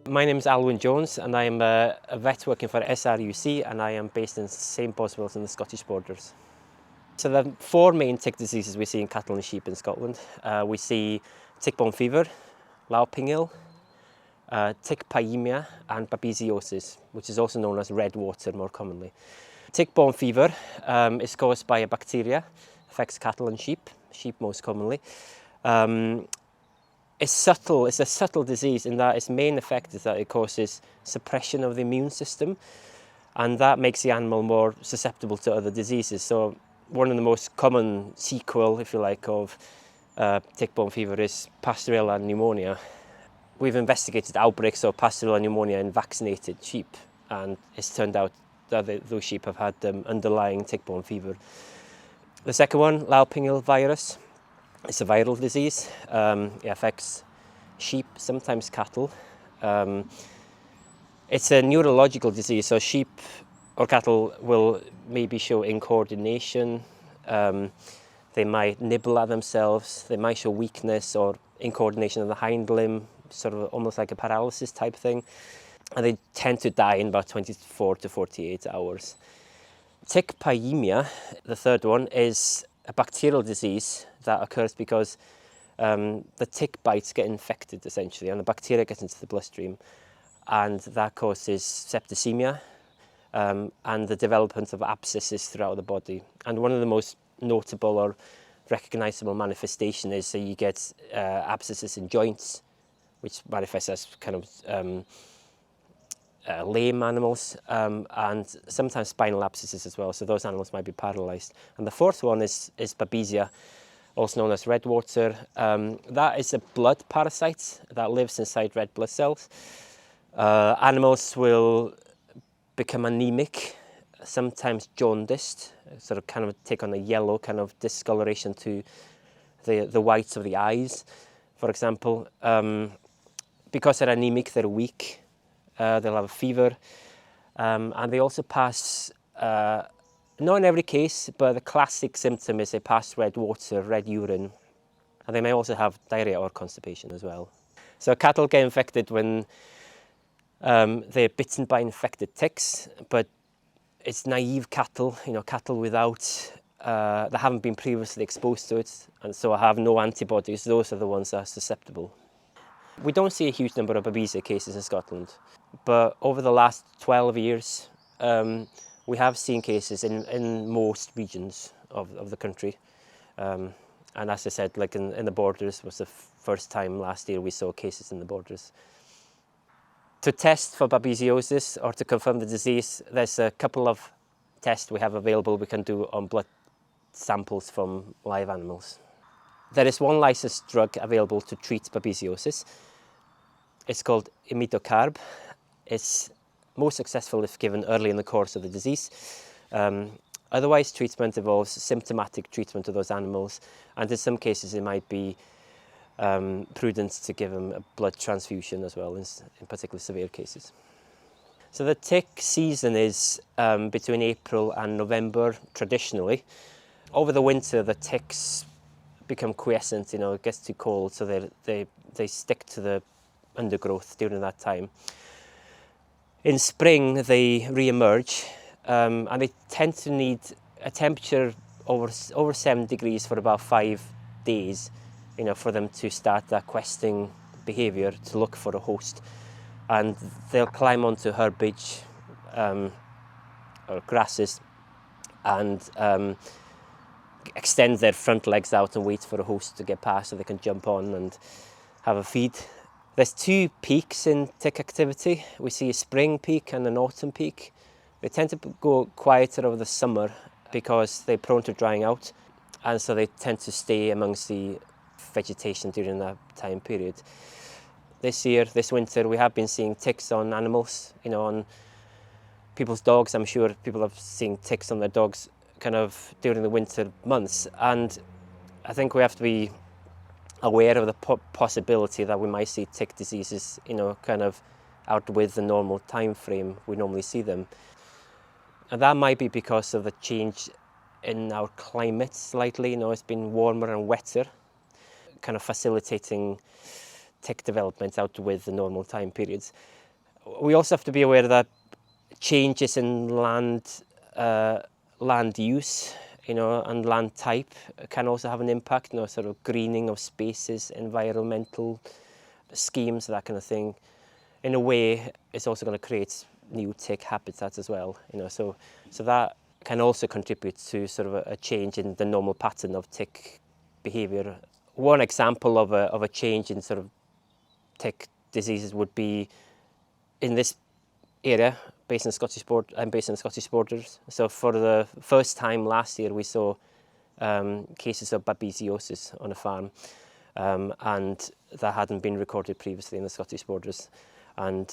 My name is Alwyn Jones and I am a vet working for SRUC, and I am based in St Boswells in the Scottish borders. So the four main tick diseases we see in cattle and sheep in Scotland. We see tick-borne fever, Laopingil, tick pyemia and Babesiosis, which is also known as redwater more commonly. Tick-borne fever is caused by a bacteria, affects cattle and sheep most commonly. It's a subtle disease in that its main effect is that it causes suppression of the immune system, and that makes the animal more susceptible to other diseases. So one of the most common sequel, if you like, of tick-borne fever is Bacterial pneumonia. We've investigated outbreaks of Bacterial pneumonia in vaccinated sheep, and it's turned out that those sheep have had underlying tick-borne fever. The second one, Laopingil virus. It's a viral disease. It affects sheep, sometimes cattle. It's a neurological disease, so sheep or cattle will maybe show incoordination. They might nibble at themselves. They might show weakness or incoordination of the hind limb, sort of almost like a paralysis type thing. And they tend to die in about 24 to 48 hours. Tick pyemia, the third one, is a bacterial disease that occurs because the tick bites get infected essentially, and the bacteria gets into the bloodstream, and that causes septicemia and the development of abscesses throughout the body. And one of the most notable or recognizable manifestation is that you get abscesses in joints, which manifests as kind of lame animals, and sometimes spinal abscesses as well, so those animals might be paralyzed. And the fourth one is Babesia, also known as redwater. That is a blood parasite that lives inside red blood cells. Animals will become anemic, sometimes jaundiced, sort of kind of take on a yellow kind of discoloration to the whites of the eyes, for example. Because they're anemic, they're weak. They'll have a fever, and they also pass, not in every case, but the classic symptom is they pass red water, red urine, and they may also have diarrhea or constipation as well. So cattle get infected when they're bitten by infected ticks, but it's naive cattle, cattle without, that haven't been previously exposed to it, and so have no antibodies. Those are the ones that are susceptible. We don't see a huge number of Babesia cases in Scotland, but over the last 12 years, we have seen cases in most regions of the country. And as I said, like in the borders was the first time last year we saw cases in the borders. To test for Babesiosis or to confirm the disease, there's a couple of tests we have available we can do on blood samples from live animals. There is one licensed drug available to treat Babesiosis. It's called imidacloprid. It's most successful if given early in the course of the disease. Otherwise, treatment involves symptomatic treatment of those animals, and in some cases it might be prudent to give them a blood transfusion as well, in particularly severe cases. So the tick season is between April and November traditionally. Over the winter, the ticks become quiescent, it gets too cold, so they stick to the undergrowth during that time. In spring, they re-emerge, and they tend to need a temperature over 7 degrees for about 5 days, for them to start that questing behaviour to look for a host. And they'll climb onto herbage or grasses and extend their front legs out and wait for a host to get past so they can jump on and have a feed. There's two peaks in tick activity. We see a spring peak and an autumn peak. They tend to go quieter over the summer because they're prone to drying out, and so they tend to stay amongst the vegetation during that time period. This winter, we have been seeing ticks on animals, on people's dogs. I'm sure people have seen ticks on their dogs kind of during the winter months, and I think we have to be aware of the possibility that we might see tick diseases, kind of out with the normal time frame we normally see them. And that might be because of the change in our climate slightly. It's been warmer and wetter, kind of facilitating tick development out with the normal time periods. we also have to be aware that changes in land use, and land type can also have an impact. Sort of greening of spaces, environmental schemes, that kind of thing. In a way, it's also going to create new tick habitats as well. So that can also contribute to sort of a change in the normal pattern of tick behaviour. One example of a change in sort of tick diseases would be in this area, based in I'm based in the Scottish borders. So for the first time last year, we saw cases of Babesiosis on a farm, and that hadn't been recorded previously in the Scottish borders. And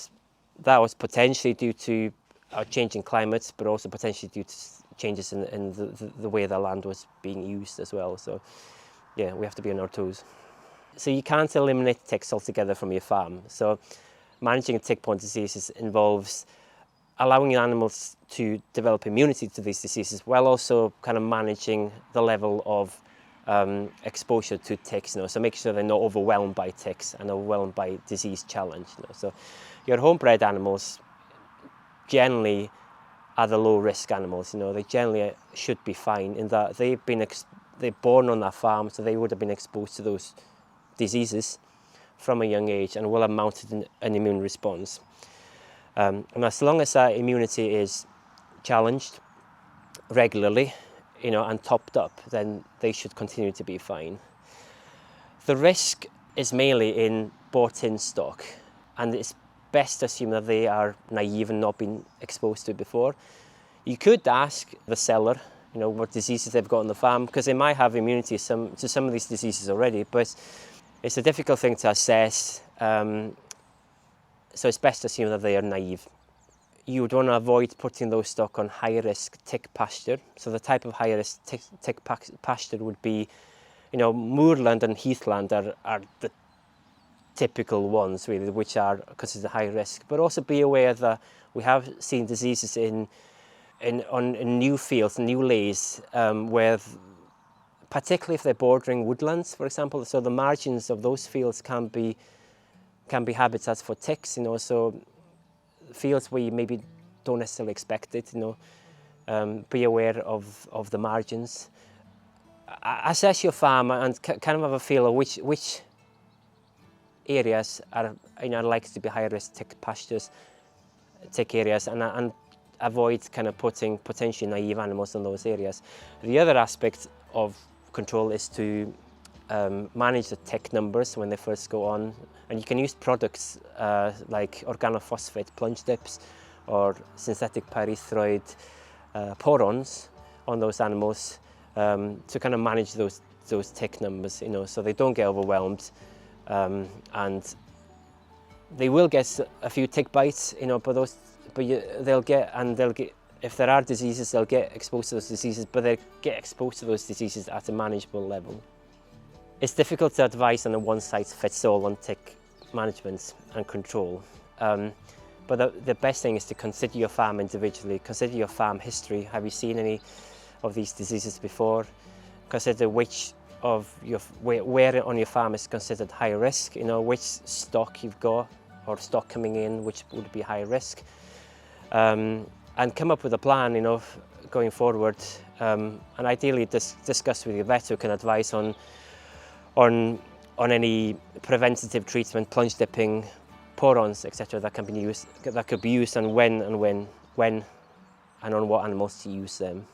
that was potentially due to our changing climates, but also potentially due to changes in the way the land was being used as well. So yeah, we have to be on our toes. So you can't eliminate ticks altogether from your farm. So managing tick-borne diseases involves allowing animals to develop immunity to these diseases while also kind of managing the level of exposure to ticks, so making sure they're not overwhelmed by ticks and overwhelmed by disease challenge. So your home-bred animals generally are the low-risk animals. They generally should be fine in that they're born on that farm, so they would have been exposed to those diseases from a young age and will have mounted an immune response. And as long as that immunity is challenged regularly, and topped up, then they should continue to be fine. The risk is mainly in bought-in stock, and it's best to assume that they are naive and not been exposed to it before. You could ask the seller, what diseases they've got on the farm, because they might have immunity to some of these diseases already, but it's a difficult thing to assess, so it's best to assume that they are naive. You would want to avoid putting those stock on high-risk tick pasture. So the type of high-risk tick pasture would be, moorland and heathland are the typical ones, really, which are considered high risk. But also be aware that we have seen diseases in new fields, new lays, where, particularly if they're bordering woodlands, for example, so the margins of those fields can be habitats for ticks, so fields where you maybe don't necessarily expect it, be aware of the margins. Assess your farm and kind of have a feel of which areas are likely to be high risk tick pastures, tick areas, and avoid kind of putting potentially naive animals in those areas. The other aspect of control is to manage the tick numbers when they first go on, and you can use products like organophosphate plunge dips or synthetic pyrethroid porons on those animals to kind of manage those tick numbers, so they don't get overwhelmed, and they will get a few tick bites, but they'll get if there are diseases, they'll get exposed to those diseases, but they get exposed to those diseases at a manageable level. It's difficult to advise on a one-size-fits-all on tick management and control, but the best thing is to consider your farm individually, consider your farm history. Have you seen any of these diseases before? Consider which of where on your farm is considered high risk, which stock you've got or stock coming in which would be high risk, and come up with a plan, going forward, and ideally discuss with your vet who can advise on any preventative treatment, plunge dipping, porons, etc. that could be used, and when and on what animals to use them.